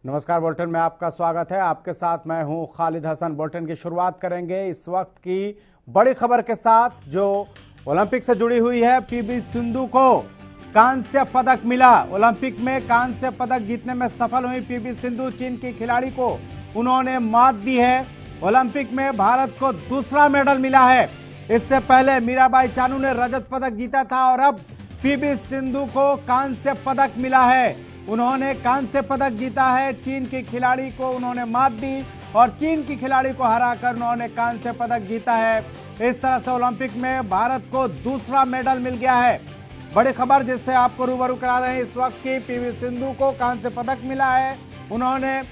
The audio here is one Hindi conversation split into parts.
नमस्कार, बुलेटिन में आपका स्वागत है। आपके साथ मैं हूं खालिद हसन। बुलेटिन की शुरुआत करेंगे इस वक्त की बड़ी खबर के साथ जो ओलंपिक से जुड़ी हुई है। पीवी सिंधु को कांस्य पदक मिला। ओलंपिक में कांस्य पदक जीतने में सफल हुई पीवी सिंधु। चीन की खिलाड़ी को उन्होंने मात दी है। ओलंपिक में भारत को दूसरा मेडल मिला है। इससे पहले मीराबाई चानू ने रजत पदक जीता था और अब पीवी सिंधु को कांस्य पदक मिला है। उन्होंने कांस्य पदक जीता है। चीन की खिलाड़ी को उन्होंने मात दी और चीन की खिलाड़ी को हराकर उन्होंने कांस्य पदक जीता है। इस तरह से ओलंपिक में भारत को दूसरा मेडल मिल गया है। बड़ी खबर जिससे आपको रूबरू करा रहे हैं इस वक्त की, पीवी सिंधु को कांस्य पदक मिला है। उन्होंने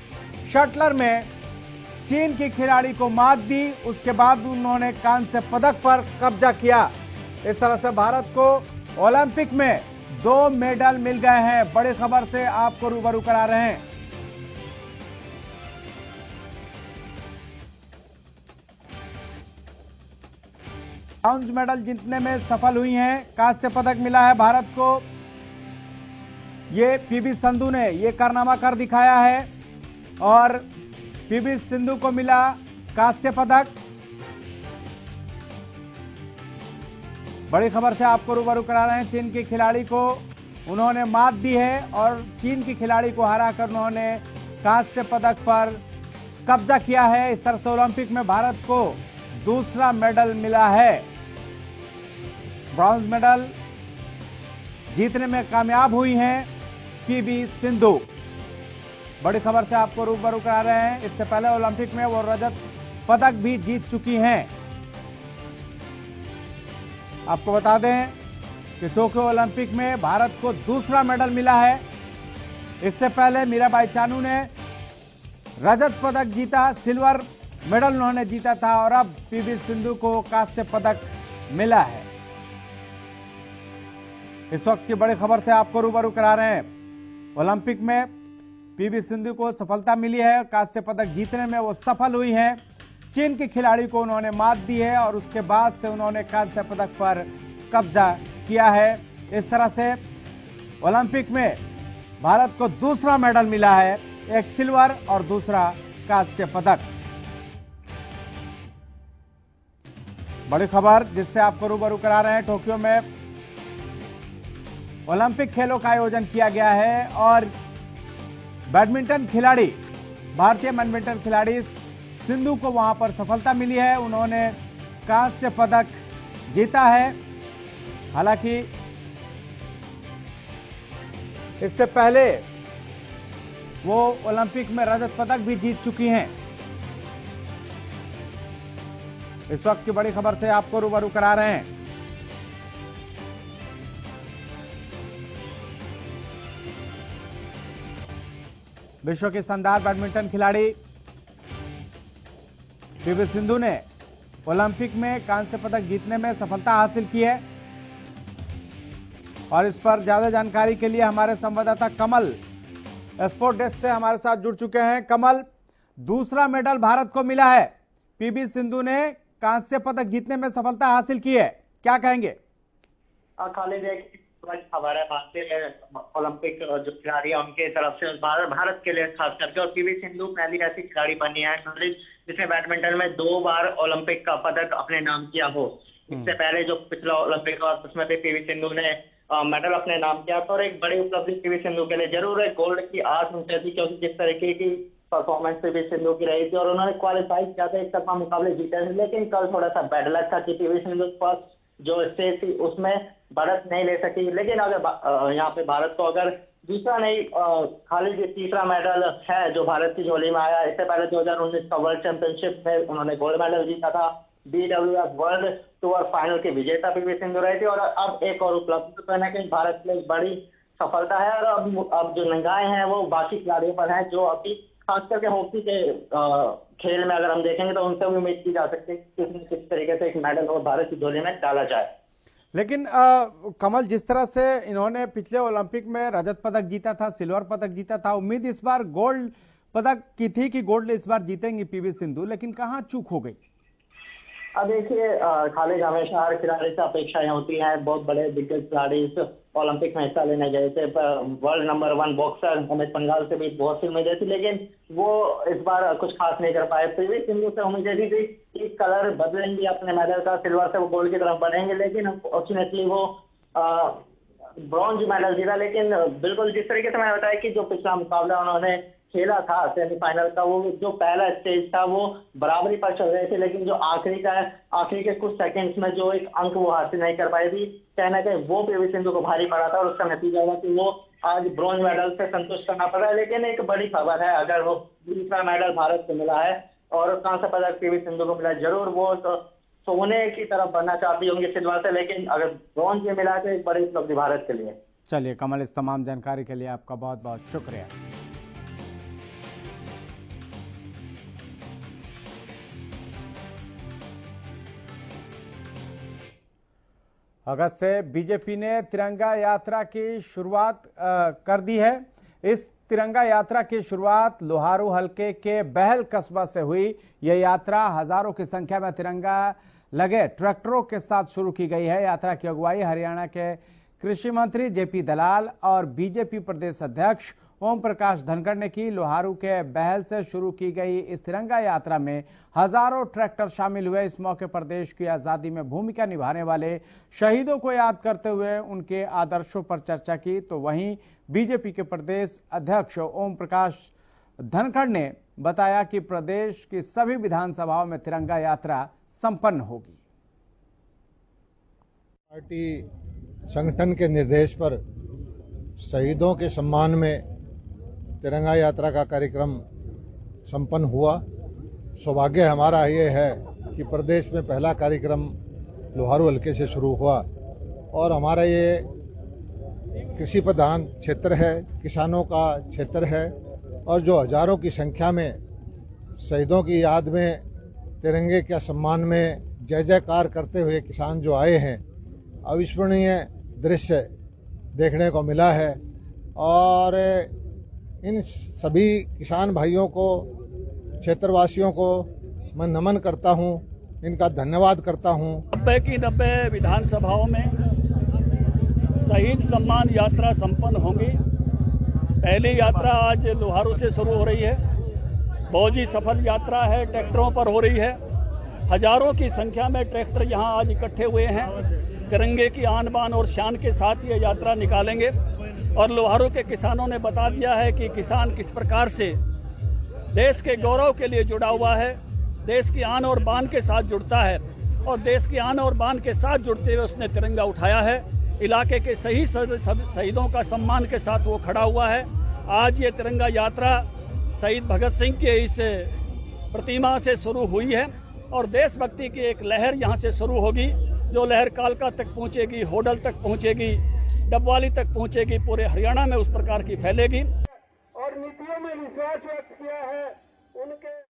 शटलर में चीन की खिलाड़ी को मात दी, उसके बाद उन्होंने कांस्य पदक पर कब्जा किया। इस तरह से भारत को ओलंपिक में 2 मेडल मिल गए हैं। बड़ी खबर से आपको रूबरू करा रहे हैं। ब्रॉन्ज मेडल जीतने में सफल हुई हैं। कांस्य पदक मिला है भारत को। ये पीवी सिंधु ने ये कारनामा कर दिखाया है और पीवी सिंधु को मिला कांस्य पदक। बड़ी खबर से आपको रूबरू करा रहे हैं। चीन की खिलाड़ी को उन्होंने मात दी है और चीन की खिलाड़ी को हराकर उन्होंने कांस्य पदक पर कब्जा किया है। इस तरह से ओलंपिक में भारत को दूसरा मेडल मिला है। ब्रॉन्ज मेडल जीतने में कामयाब हुई हैं पीवी सिंधु। बड़ी खबर से आपको रूबरू करा रहे हैं। इससे पहले ओलंपिक में वो रजत पदक भी जीत चुकी हैं। आपको बता दें कि टोक्यो ओलंपिक में भारत को दूसरा मेडल मिला है। इससे पहले मीराबाई चानू ने रजत पदक जीता, सिल्वर मेडल उन्होंने जीता था और अब पीवी सिंधु को कांस्य पदक मिला है। इस वक्त की बड़ी खबर से आपको रूबरू करा रहे हैं। ओलंपिक में पीवी सिंधु को सफलता मिली है। कांस्य पदक जीतने में वो सफल हुई हैं। चीन की खिलाड़ी को उन्होंने मात दी है और उसके बाद से उन्होंने कांस्य पदक पर कब्जा किया है। इस तरह से ओलंपिक में भारत को दूसरा मेडल मिला है, एक सिल्वर और दूसरा कांस्य पदक। बड़ी खबर जिससे आपको रूबरू करा रहे हैं। टोक्यो में ओलंपिक खेलों का आयोजन किया गया है और बैडमिंटन खिलाड़ी, भारतीय बैडमिंटन खिलाड़ी सिंधु को वहां पर सफलता मिली है। उन्होंने कांस्य पदक जीता है। हालांकि इससे पहले वो ओलंपिक में रजत पदक भी जीत चुकी हैं। इस वक्त की बड़ी खबर से आपको रूबरू करा रहे हैं। विश्व की शानदार बैडमिंटन खिलाड़ी पीवी सिंधु ने ओलंपिक में कांस्य पदक जीतने में सफलता हासिल की है और इस पर ज्यादा जानकारी के लिए हमारे संवाददाता कमल स्पोर्ट डेस्क से हमारे साथ जुड़ चुके हैं। कमल, दूसरा मेडल भारत को मिला है। पीवी सिंधु ने कांस्य पदक जीतने में सफलता हासिल की है, क्या कहेंगे? खालिद, एक खबर है भारतीय ओलंपिक जो खिलाड़ी है उनके तरफ से भारत के लिए खास करके, और पीवी सिंधु पहली ऐसी खिलाड़ी बनी है जिसने बैडमिंटन में 2 बार ओलंपिक का पदक अपने नाम किया हो। इससे पहले जो पिछला ओलंपिक हुआ उसमें भी पीवी सिंधु ने मेडल अपने नाम किया था और एक बड़ी उपलब्धि पीवी सिंधु के लिए जरूर एक गोल्ड की आस उनसे थी, क्योंकि जिस तरीके की परफॉर्मेंस पीवी सिंधु की रही थी और उन्होंने क्वालिफाई किया था, एक तरफा मुकाबले जीते थे। लेकिन कल थोड़ा सा बैड लक था कि पीवी सिंधु फर्स्ट जो स्टेज थी उसमें भारत नहीं ले सकी। लेकिन अगर यहाँ पे भारत को अगर दूसरा नहीं खाली तीसरा मेडल है जो भारत की झोली में आया। इससे पहले 2019 का वर्ल्ड चैंपियनशिप में उन्होंने गोल्ड मेडल जीता था। BWF वर्ल्ड टूर फाइनल के विजेता पीवी सिंधु रही थी और अब एक और उपलब्धि तो कहना कि भारत के लिए बड़ी सफलता है। और अब जो निगाहें हैं वो बाकी खिलाड़ियों पर हैं जो अभी खास करके हॉकी के खेल में अगर हम देखेंगे तो उनसे भी उम्मीद की जा सकती है कि किस तरीके से एक मेडल और भारत की झोली में डाला जाए। लेकिन कमल, जिस तरह से इन्होंने पिछले ओलंपिक में रजत पदक जीता था, सिल्वर पदक जीता था, उम्मीद इस बार गोल्ड पदक की थी कि गोल्ड इस बार जीतेंगी पीवी सिंधु, लेकिन कहां चूक हो गई? अब देखिए खालिद, हमेशा हर खिलाड़ी से अपेक्षाएं होती हैं। बहुत बड़े दिग्गज खिलाड़ी ओलंपिक में हिस्सा लेने गए थे। World number 1 boxer Amit Panghal से भी बहुत सी उम्मीदें थी, लेकिन वो इस बार कुछ खास नहीं कर पाए। पीवी सिंधु से उम्मीदें थी कि कलर बदलेंगे अपने मेडल का, सिल्वर से वो गोल्ड की तरफ बढ़ेंगे, लेकिन अनफॉर्चुनेटली वो ब्रॉन्ज मेडल जीता। लेकिन बिल्कुल जिस तरीके से मैंने बताया कि जो पिछला मुकाबला उन्होंने खेला था सेमीफाइनल का, वो जो पहला स्टेज था वो बराबरी पर चल रहे थे, लेकिन जो आखिरी के कुछ सेकंड्स में जो एक अंक वो हासिल नहीं कर पाई थी, कहना कि वो पीवी सिंधु को भारी पड़ा था और उसका नतीजा हुआ कि वो आज ब्रॉन्ज मेडल से संतुष्ट करना पड़ा है। लेकिन एक बड़ी खबर है, अगर वो दूसरा मेडल भारत को मिला है और कांस्य पदक पीवी सिंधु को मिला, जरूर वो तो सोने की तरफ बढ़ना चाहती होंगी सिल्वर से, लेकिन अगर ब्रॉन्ज में मिला तो एक बड़ी उपलब्धि भारत के लिए। चलिए कमल, इस तमाम जानकारी के लिए आपका बहुत बहुत शुक्रिया। अगस्त से बीजेपी ने तिरंगा यात्रा की शुरुआत कर दी है। इस तिरंगा यात्रा की शुरुआत लोहारू हलके के बहल कस्बा से हुई। यह यात्रा हजारों की संख्या में तिरंगा लगे ट्रैक्टरों के साथ शुरू की गई है। यात्रा की अगुवाई हरियाणा के कृषि मंत्री जेपी दलाल और बीजेपी प्रदेश अध्यक्ष ओम प्रकाश धनखड़ ने की। लोहारू के बहल से शुरू की गई इस तिरंगा यात्रा में हजारों ट्रैक्टर शामिल हुए। इस मौके पर देश की आजादी में भूमिका निभाने वाले शहीदों को याद करते हुए उनके आदर्शों पर चर्चा की। तो वहीं बीजेपी के प्रदेश अध्यक्ष ओम प्रकाश धनखड़ ने बताया कि प्रदेश की सभी विधानसभाओं में तिरंगा यात्रा संपन्न होगी। पार्टी संगठन के निर्देश पर शहीदों के सम्मान में तिरंगा यात्रा का कार्यक्रम संपन्न हुआ। सौभाग्य हमारा ये है कि प्रदेश में पहला कार्यक्रम लोहारू हलके से शुरू हुआ और हमारा ये कृषि प्रधान क्षेत्र है, किसानों का क्षेत्र है और जो हजारों की संख्या में शहीदों की याद में तिरंगे के सम्मान में जय जयकार करते हुए किसान जो आए हैं, अविस्मरणीय दृश्य देखने को मिला है। और इन सभी किसान भाइयों को, क्षेत्रवासियों को मैं नमन करता हूं, इनका धन्यवाद करता हूं। 90 की 90 विधानसभाओं में शहीद सम्मान यात्रा संपन्न होंगी। पहली यात्रा आज लोहारू से शुरू हो रही है। बहुत ही सफल यात्रा है, ट्रैक्टरों पर हो रही है। हजारों की संख्या में ट्रैक्टर यहां आज इकट्ठे हुए हैं। तिरंगे की आन बान और शान के साथ ये यात्रा निकालेंगे और लोहारू के किसानों ने बता दिया है कि किसान किस प्रकार से देश के गौरव के लिए जुड़ा हुआ है, देश की आन और बान के साथ जुड़ता है और देश की आन और बान के साथ जुड़ते हुए उसने तिरंगा उठाया है। इलाके के सही शहीदों का सम्मान के साथ वो खड़ा हुआ है। आज ये तिरंगा यात्रा शहीद भगत सिंह के इस प्रतिमा से शुरू हुई है और देशभक्ति की एक लहर यहाँ से शुरू होगी, जो लहर कालका तक पहुँचेगी, होडल तक पहुँचेगी, डबवाली तक पहुँचेगी, पूरे हरियाणा में उस प्रकार की फैलेगी। और नीतियों में विश्वास व्यक्त किया है उनके।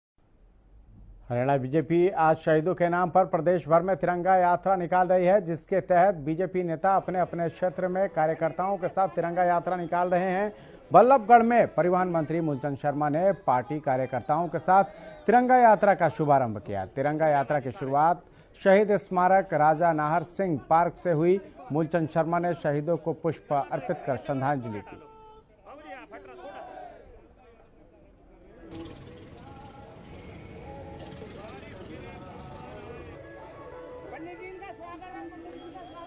हरियाणा बीजेपी आज शहीदों के नाम पर प्रदेश भर में तिरंगा यात्रा निकाल रही है, जिसके तहत बीजेपी नेता अपने अपने क्षेत्र में कार्यकर्ताओं के साथ तिरंगा यात्रा निकाल रहे हैं। बल्लभगढ़ में परिवहन मंत्री मूलचंद शर्मा ने पार्टी कार्यकर्ताओं के साथ तिरंगा यात्रा का शुभारंभ किया। तिरंगा यात्रा की शुरुआत शहीद स्मारक राजा नाहर सिंह पार्क से हुई। मूलचंद शर्मा ने शहीदों को पुष्प अर्पित कर श्रद्धांजलि दी।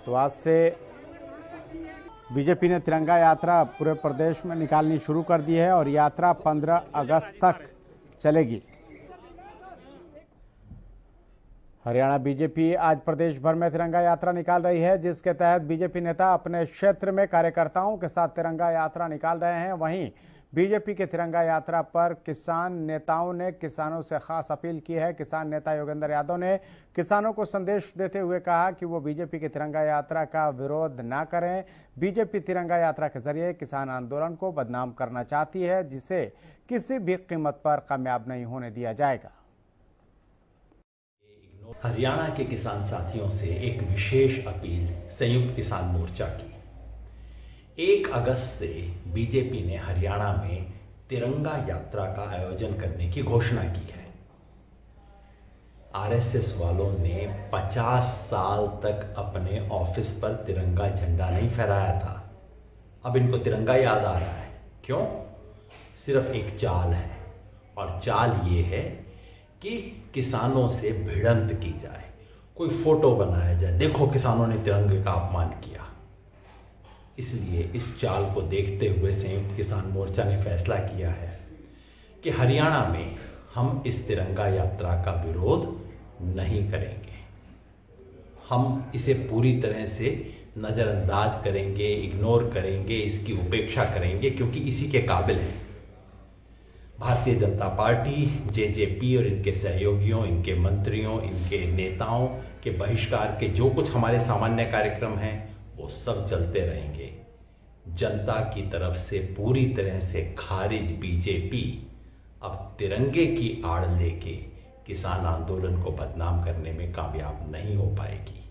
तो आज से बीजेपी ने तिरंगा यात्रा पूरे प्रदेश में निकालनी शुरू कर दी है और यात्रा 15 अगस्त तक चलेगी। हरियाणा बीजेपी आज प्रदेश भर में तिरंगा यात्रा निकाल रही है, जिसके तहत बीजेपी नेता अपने क्षेत्र में कार्यकर्ताओं के साथ तिरंगा यात्रा निकाल रहे हैं। वहीं बीजेपी के तिरंगा यात्रा पर किसान नेताओं ने किसानों से खास अपील की है। किसान नेता योगेंद्र यादव ने किसानों को संदेश देते हुए कहा कि वो बीजेपी की तिरंगा यात्रा का विरोध ना करें। बीजेपी तिरंगा यात्रा के जरिए किसान आंदोलन को बदनाम करना चाहती है, जिसे किसी भी कीमत पर कामयाब नहीं होने दिया जाएगा। हरियाणा के किसान साथियों से एक विशेष अपील संयुक्त किसान मोर्चा की। 1 अगस्त से बीजेपी ने हरियाणा में तिरंगा यात्रा का आयोजन करने की घोषणा की है। आरएसएस वालों ने 50 साल तक अपने ऑफिस पर तिरंगा झंडा नहीं फहराया था। अब इनको तिरंगा याद आ रहा है। क्यों? सिर्फ एक चाल है, और चाल ये है कि किसानों से भिड़ंत की जाए, कोई फोटो बनाया जाए, देखो किसानों ने तिरंगे का अपमान किया। इसलिए इस चाल को देखते हुए संयुक्त किसान मोर्चा ने फैसला किया है कि हरियाणा में हम इस तिरंगा यात्रा का विरोध नहीं करेंगे। हम इसे पूरी तरह से नजरअंदाज करेंगे, इग्नोर करेंगे, इसकी उपेक्षा करेंगे, क्योंकि इसी के काबिल है। भारतीय जनता पार्टी, जेजेपी और इनके सहयोगियों, इनके मंत्रियों, इनके नेताओं के बहिष्कार के जो कुछ हमारे सामान्य कार्यक्रम हैं वो सब चलते रहेंगे। जनता की तरफ से पूरी तरह से खारिज बीजेपी अब तिरंगे की आड़ लेके किसान आंदोलन को बदनाम करने में कामयाब नहीं हो पाएगी।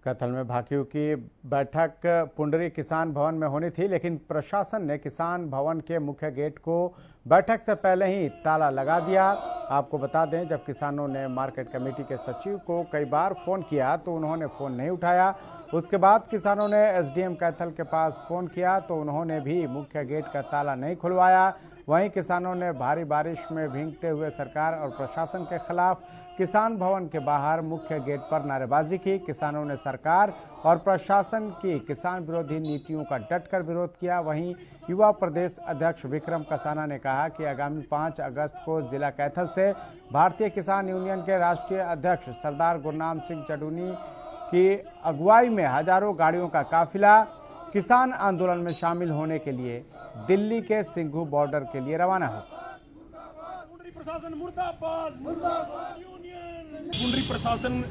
कैथल में भाकियू की बैठक पुंडरी किसान भवन में होनी थी, लेकिन प्रशासन ने किसान भवन के मुख्य गेट को बैठक से पहले ही ताला लगा दिया। आपको बता दें, जब किसानों ने मार्केट कमेटी के सचिव को कई बार फोन किया तो उन्होंने फोन नहीं उठाया। उसके बाद किसानों ने एसडीएम कैथल के पास फोन किया तो उन्होंने भी मुख्य गेट का ताला नहीं खुलवाया। वहीं किसानों ने भारी बारिश में भीगते हुए सरकार और प्रशासन के खिलाफ किसान भवन के बाहर मुख्य गेट पर नारेबाजी की। किसानों ने सरकार और प्रशासन की किसान विरोधी नीतियों का डटकर विरोध किया। वहीं युवा प्रदेश अध्यक्ष विक्रम कसाना ने कहा कि आगामी 5 अगस्त को जिला कैथल से भारतीय किसान यूनियन के राष्ट्रीय अध्यक्ष सरदार गुरनाम सिंह चडूनी की अगुवाई में हजारों गाड़ियों का काफिला किसान आंदोलन में शामिल होने के लिए दिल्ली के सिंघू बॉर्डर के लिए रवाना हो। प्रशासन मुर्दाबाद, मुर्दाबाद यूनियन। पुंडरी प्रशासन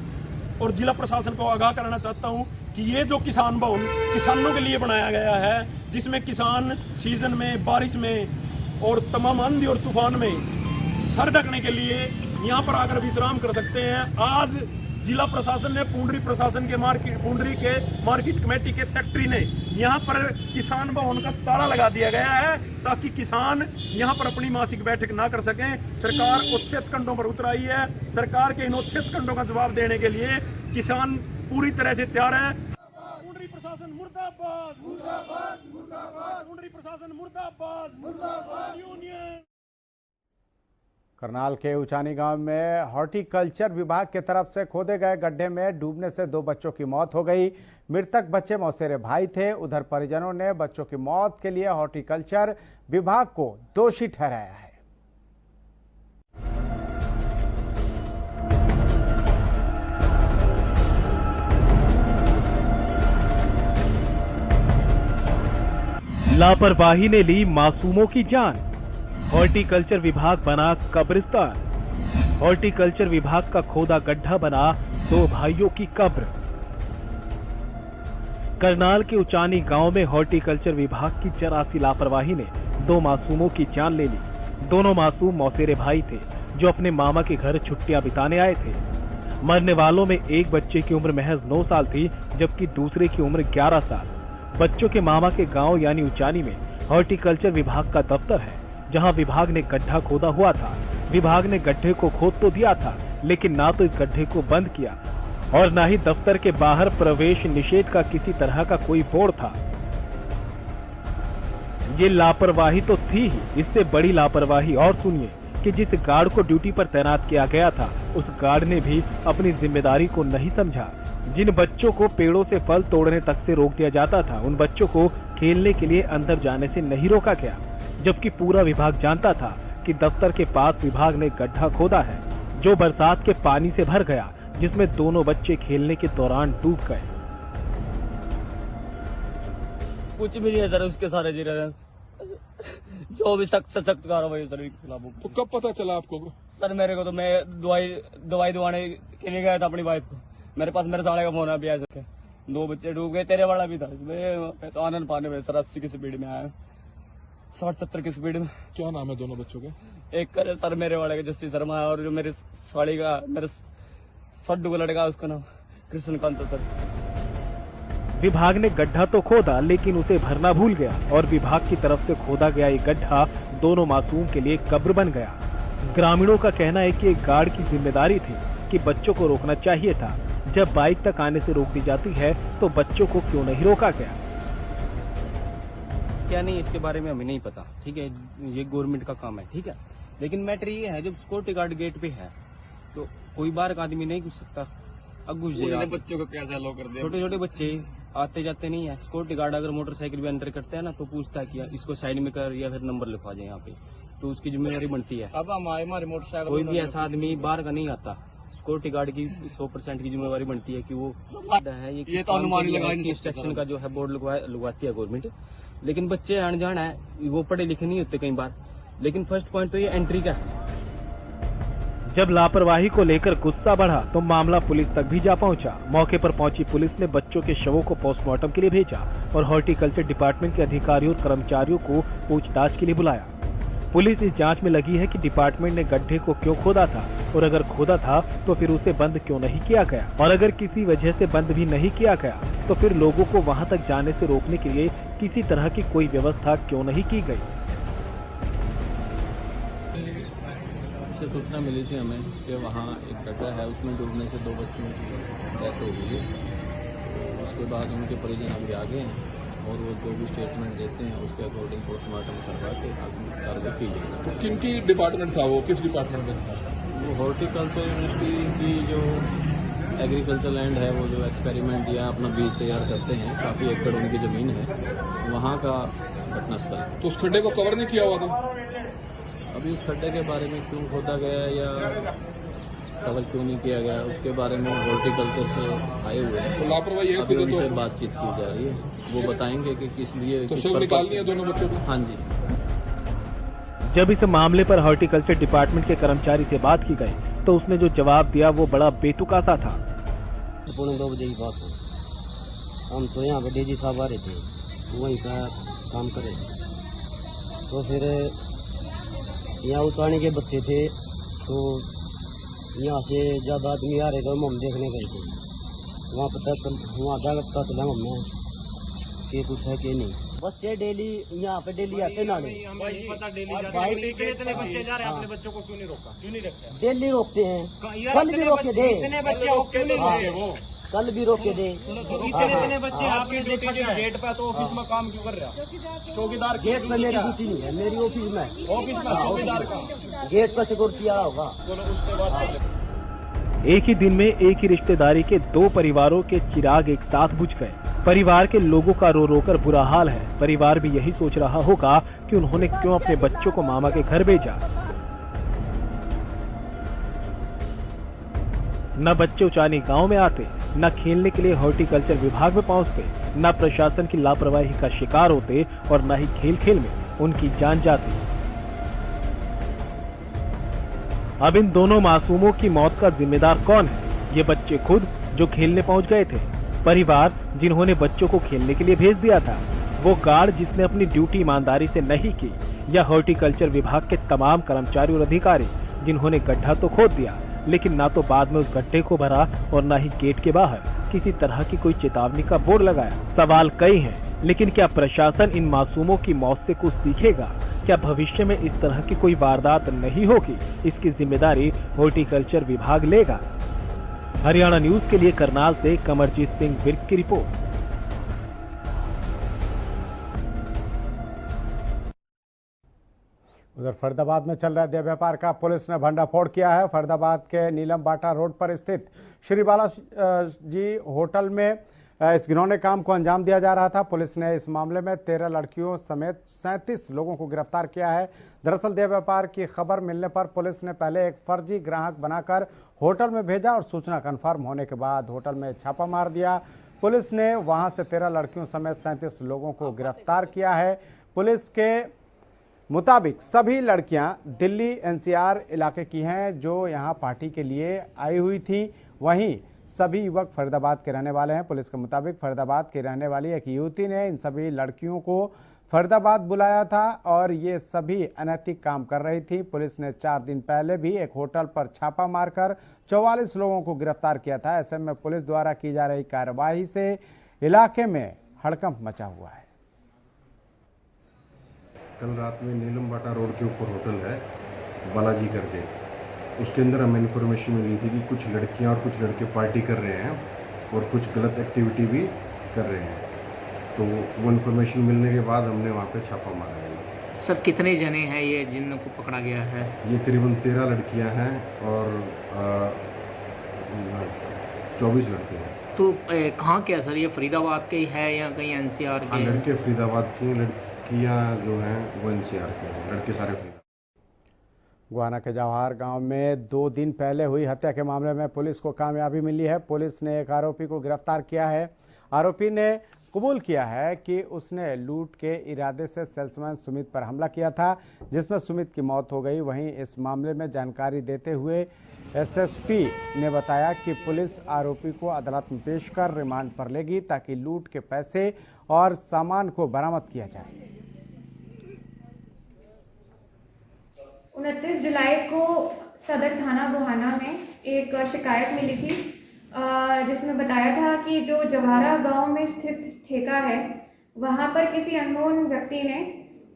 और जिला प्रशासन को आगाह करना चाहता हूं कि ये जो किसान भवन किसानों के लिए बनाया गया है, जिसमें किसान सीजन में, बारिश में और तमाम आंधी और तूफान में सर ढकने के लिए यहां पर आकर विश्राम कर सकते हैं। आज जिला प्रशासन ने पुंडरी प्रशासन के पुंडरी के मार्केट कमेटी के सेक्रेटरी ने यहां पर किसान भवन का ताला लगा दिया गया है ताकि किसान यहां पर अपनी मासिक बैठक ना कर सकें। सरकार उच्छेद खंडों पर उतर आई है। सरकार के इन उच्छेद खंडों का जवाब देने के लिए किसान पूरी तरह से तैयार है। पुंडरी प्रशासन मुर्दाबाद, मुर्दाबाद, मुर्दाबाद। पुंडरी प्रशासन मुर्दाबाद, मुर्दाबाद यूनियन। करनाल के उचानी गांव में हॉर्टिकल्चर विभाग की तरफ से खोदे गए गड्ढे में डूबने से 2 बच्चों की मौत हो गई। मृतक बच्चे मौसेरे भाई थे। उधर परिजनों ने बच्चों की मौत के लिए हॉर्टिकल्चर विभाग को दोषी ठहराया है। लापरवाही ने ली मासूमों की जान। हॉर्टिकल्चर विभाग बना कब्रिस्तान। हॉर्टिकल्चर विभाग का खोदा गड्ढा बना 2 भाइयों की कब्र। करनाल के उचानी गांव में हॉर्टिकल्चर विभाग की जरा सी लापरवाही ने 2 मासूमों की जान ले ली। दोनों मासूम मौसेरे भाई थे जो अपने मामा के घर छुट्टियां बिताने आए थे। मरने वालों में एक बच्चे की उम्र महज 9 साल थी, जबकि दूसरे की उम्र 11 साल। बच्चों के मामा के गांव यानी उचानी में हॉर्टिकल्चर विभाग का दफ्तर है, जहां विभाग ने गड्ढा खोदा हुआ था। विभाग ने गड्ढे को खोद तो दिया था, लेकिन ना तो इस गड्ढे को बंद किया और ना ही दफ्तर के बाहर प्रवेश निषेध का किसी तरह का कोई बोर्ड था। ये लापरवाही तो थी ही, इससे बड़ी लापरवाही और सुनिए कि जिस गार्ड को ड्यूटी पर तैनात किया गया था, उस गार्ड ने भी अपनी जिम्मेदारी को नहीं समझा। जिन बच्चों को पेड़ों से फल तोड़ने तक से रोक दिया जाता था, उन बच्चों को खेलने के लिए अंदर जाने से नहीं रोका गया, जबकि पूरा विभाग जानता था कि दफ्तर के पास विभाग ने गड्ढा खोदा है जो बरसात के पानी से भर गया, जिसमें दोनों बच्चे खेलने के दौरान डूब गए। कुछ भी नहीं है सर, उसके सारे जी रहे जो भी सख्त से सख्त कार्रवाई सर के खिलाफ। तो कब पता चला आपको? सर मेरे को तो मैं दवाई दुआने के लिए गया था अपनी वाइफ को। मेरे पास मेरे साले का फोन अभी आ सके। 2 बच्चे डूब गए, तेरे वाला भी था इसमें। तो आनंद पाने में सर 80 की स्पीड में आया, 60-70 की स्पीड में। क्या नाम है दोनों बच्चों के? एक करे सर मेरे वाले के जस्सी शर्मा है, और जो मेरी साड़ी का मेरे सड्डू का लड़का उसका नाम कृष्णकांत सर। विभाग ने गड्ढा तो खोदा, लेकिन उसे भरना भूल गया और विभाग की तरफ से खोदा गया ये गड्ढा दोनों मासूम के लिए कब्र बन गया। ग्रामीणों का कहना है कि एक गार्ड की जिम्मेदारी थी कि बच्चों को रोकना चाहिए था। जब बाइक तक आने से रोक दी जाती है तो बच्चों को क्यों नहीं रोका गया? क्या नहीं इसके बारे में हमें नहीं पता, ठीक है, ये गवर्नमेंट का काम है, ठीक है। लेकिन मैटर ये है जब सिक्योरिटी गार्ड गेट पे है तो कोई बाहर का आदमी नहीं घुस सकता। अब घुस जाएगा, बच्चों को कैसे अलाउ कर दिया? छोटे छोटे बच्चे आते जाते नहीं है। सिक्योरिटी गार्ड अगर मोटरसाइकिल भी अंदर करते हैं ना तो पूछता है कि इसको साइड में कर या फिर नंबर लिखवा जाए यहाँ पे, तो उसकी जिम्मेदारी बनती है। अब हमारे मोटरसाइकिल कोई भी ऐसा आदमी बाहर का नहीं आता, सिक्योरिटी गार्ड की 100% की जिम्मेवारी बनती है कि वो है ये तो अनुमान इंस्ट्रक्शन का जो है बोर्ड लगवाती है गवर्नमेंट। लेकिन बच्चे अनजान है, वो पढ़े लिखे नहीं होते कई बार। लेकिन फर्स्ट पॉइंट तो ये एंट्री का है। जब लापरवाही को लेकर गुस्सा बढ़ा तो मामला पुलिस तक भी जा पहुंचा। मौके पर पहुंची पुलिस ने बच्चों के शवों को पोस्टमार्टम के लिए भेजा और हॉर्टिकल्चर डिपार्टमेंट के अधिकारियों और कर्मचारियों को पूछताछ के लिए बुलाया। पुलिस इस जांच में लगी है कि डिपार्टमेंट ने गड्ढे को क्यों खोदा था और अगर खोदा था तो फिर उसे बंद क्यों नहीं किया गया, और अगर किसी वजह से बंद भी नहीं किया गया तो फिर लोगों को वहां तक जाने से रोकने के लिए किसी तरह की कोई व्यवस्था क्यों नहीं की गई। सूचना मिली थी हमें कि वहाँ एक गड्ढा है, उसमें डूबने से 2 बच्चों की डेथ हो गई है। तो उसके बाद उनके परिजन अभी आ गए हैं और वो जो भी स्टेटमेंट देते हैं उसके अकॉर्डिंग पोस्टमार्टम करवा के कार्रवाई की जाएगी। तो किनकी डिपार्टमेंट था वो, किस डिपार्टमेंट में था? वो हॉर्टिकल्चर यूनिवर्सिटी की जो एग्रीकल्चर लैंड है, वो जो एक्सपेरिमेंट या अपना बीज तैयार करते हैं, काफ़ी एकड़ उनकी ज़मीन है, वहाँ का घटनास्थल। तो उस खड्डे को कवर नहीं किया हुआ था? अभी उस खड्डे के बारे में क्यों खोदा गया या कवर क्यों नहीं किया गया उसके बारे में हॉर्टिकल्चर से आए हुए हैं, तो लापरवाही है, अभी उनसे बातचीत की जा रही है, वो बताएंगे कि किस लिए। तो सब निकालनी है दोनों बच्चों को? हाँ जी। जब इस मामले पर हॉर्टिकल्चर डिपार्टमेंट के कर्मचारी से बात की गई तो उसने जो जवाब दिया वो बड़ा बेतुका सा था। 2 बजे की बात है, हम तो यहाँ पे डीजी साहब आ रहे थे, वहीं का काम करे, तो फिर यहाँ उतारने के बच्चे थे, तो यहाँ से ज़्यादा आदमी आ रहे थे, हम देखने गए थे। वहाँ जाकर पता चला हमें कि कुछ है कि नहीं। बच्चे डेली यहाँ पे डेली आते ना, कितने बच्चे जा रहे हैं? अपने बच्चों को क्यों नहीं रोका, क्यों नहीं रखते? डेली रोकते हैं, कल भी रोके दे, कल भी रोके दे। इतने बच्चे आपके देखा गेट पे, तो ऑफिस में काम क्यों कर रहे हैं? चौकीदार गेट पे मेरी ड्यूटी नहीं है, मेरी ऑफिस में चौकीदार का गेट पर सिक्योरिटी आ रहा होगा। उससे बात एक ही दिन में एक ही रिश्तेदारी के 2 परिवारों के चिराग एक साथ बुझ गए। परिवार के लोगों का रो रो कर बुरा हाल है। परिवार भी यही सोच रहा होगा कि उन्होंने क्यों अपने बच्चों को मामा के घर भेजा। न बच्चे उचानी गांव में आते, न खेलने के लिए हॉर्टिकल्चर विभाग में पहुंचते, न प्रशासन की लापरवाही का शिकार होते और न ही खेल खेल में उनकी जान जाती। अब इन दोनों मासूमों की मौत का जिम्मेदार कौन है? ये बच्चे खुद जो खेलने पहुंच गए थे, परिवार जिन्होंने बच्चों को खेलने के लिए भेज दिया था, वो गार्ड जिसने अपनी ड्यूटी ईमानदारी से नहीं की, या हॉर्टिकल्चर विभाग के तमाम कर्मचारी और अधिकारी जिन्होंने गड्ढा तो खोद दिया लेकिन ना तो बाद में उस गड्ढे को भरा और ना ही गेट के बाहर किसी तरह की कोई चेतावनी का बोर्ड लगाया। सवाल कई हैं, लेकिन क्या प्रशासन इन मासूमों की मौत से कुछ सीखेगा? क्या भविष्य में इस तरह की कोई वारदात नहीं होगी? इसकी जिम्मेदारी हॉर्टिकल्चर विभाग लेगा। हरियाणा न्यूज के लिए करनाल से कमरजीत सिंह विर्क की रिपोर्ट। उधर फरीदाबाद में चल रहे देह व्यापार का पुलिस ने भंडाफोड़ किया है। फरीदाबाद के नीलम बाटा रोड पर स्थित श्री बालाजी होटल में इस घिनौने काम को अंजाम दिया जा रहा था। पुलिस ने इस मामले में 13 लड़कियों समेत 37 लोगों को गिरफ्तार किया है। दरअसल देह व्यापार की खबर मिलने पर पुलिस ने पहले एक फर्जी ग्राहक बनाकर होटल में भेजा और सूचना कन्फर्म होने के बाद होटल में छापा मार दिया। पुलिस ने वहां से 13 लड़कियों समेत 37 लोगों को गिरफ्तार किया है। पुलिस के मुताबिक सभी लड़कियां दिल्ली एनसीआर इलाके की हैं जो यहां पार्टी के लिए आई हुई थी। वहीं सभी युवक फरीदाबाद के रहने वाले हैं। पुलिस के मुताबिक फरीदाबाद की रहने वाली एक युवती ने इन सभी लड़कियों को फरीदाबाद बुलाया था और ये सभी अनैतिक काम कर रही थी। पुलिस ने 4 दिन पहले भी एक होटल पर छापा मारकर 44 लोगों को गिरफ्तार किया था। ऐसे में पुलिस द्वारा की जा रही कार्रवाई से इलाके में हड़कंप मचा हुआ है। कल रात में नीलम बाटा रोड के ऊपर होटल है बालाजी करके, उसके अंदर हमें इन्फॉर्मेशन मिली थी कि कुछ लड़कियां और कुछ लड़के पार्टी कर रहे हैं और कुछ गलत एक्टिविटी भी कर रहे हैं। तो वो इन्फॉर्मेशन मिलने के बाद हमने वहाँ पे छापा मारा है। सर कितने जने हैं ये जिनको पकड़ा गया है? ये करीबन 13 लड़कियाँ हैं और 24 लड़के हैं। तो कहाँ के है सर? ये फरीदाबाद के ही है या कहीं एनसीआर के? लड़के फरीदाबाद की, लड़कियाँ जो हैं वो एनसीआर के हैं, लड़के सारे फरीदाबाद। गुहाना के जवाहर गांव में 2 दिन पहले हुई हत्या के मामले में पुलिस को कामयाबी मिली है। पुलिस ने एक आरोपी को गिरफ्तार किया है। आरोपी ने कबूल किया है कि उसने लूट के इरादे से सेल्समैन सुमित पर हमला किया था, जिसमें सुमित की मौत हो गई। वहीं इस मामले में जानकारी देते हुए एसएसपी ने बताया कि पुलिस आरोपी को अदालत में पेश कर रिमांड पर लेगी ताकि लूट के पैसे और सामान को बरामद किया जाए। 29 जुलाई को सदर थाना गुहाना में एक शिकायत मिली थी जिसमें बताया था कि जो जवाहरा गांव में स्थित ठेका है वहां पर किसी अननोन व्यक्ति ने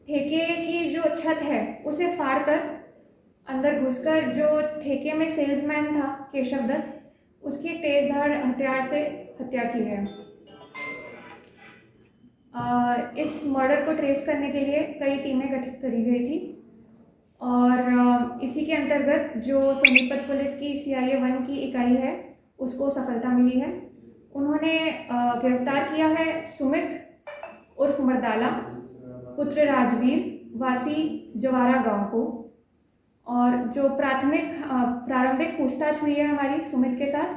ठेके की जो छत है उसे फाड़कर अंदर घुसकर जो ठेके में सेल्समैन था केशव दत्त उसकी तेजधार हथियार से हत्या की है। इस मर्डर को ट्रेस करने के लिए कई टीमें गठित करी गई थी और इसी के अंतर्गत जो सोनीपत पुलिस की CIA 1 की इकाई है उसको सफलता मिली है। उन्होंने गिरफ्तार किया है सुमित उर्फ मर्दाला पुत्र राजवीर वासी जवारा गांव को। और जो प्रारंभिक पूछताछ हुई है हमारी सुमित के साथ,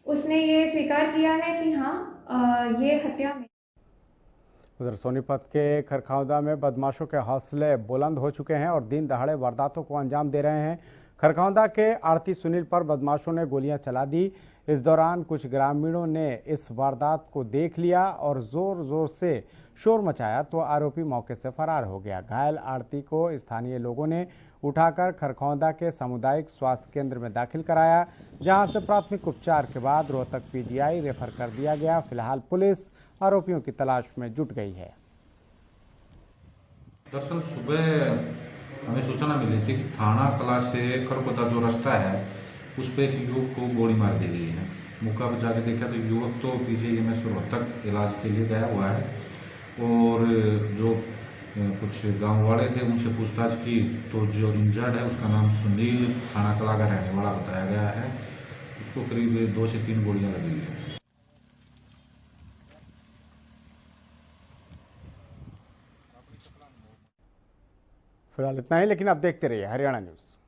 उसने ये स्वीकार किया है कि हाँ ये हत्या में। उधर सोनीपत के खरखौदा में बदमाशों के हौसले बुलंद हो चुके हैं और दिन दहाड़े वारदातों को अंजाम दे रहे हैं। खरखौदा के आरती सुनील पर बदमाशों ने गोलियां चला दी। इस दौरान कुछ ग्रामीणों ने इस वारदात को देख लिया और जोर जोर से शोर मचाया तो आरोपी मौके से फरार हो गया। घायल आरती को स्थानीय लोगों ने उठाकर खरखौदा के सामुदायिक स्वास्थ्य केंद्र में दाखिल कराया, जहां से प्राथमिक उपचार के बाद रोहतक PGI रेफर कर दिया गया। फिलहाल पुलिस आरोपियों की तलाश में जुट गई है। दरअसल सुबह हमें सूचना मिली थी कि थाना कला से खरखौदा जो रास्ता है उस पर एक युवक को गोली मार दी गई है। मौका पर जाके देखा तो युवक तो PGIMS रोहतक इलाज के लिए गया हुआ है और जो कुछ गांव वाले थे उनसे पूछताछ की तो जो इंजर्ड है उसका नाम सुनील थाना कला का रहने वाला बताया गया है। उसको करीब 2 से 3 गोलियां लगी है। फिलहाल इतना ही, लेकिन आप देखते रहिए हरियाणा न्यूज़।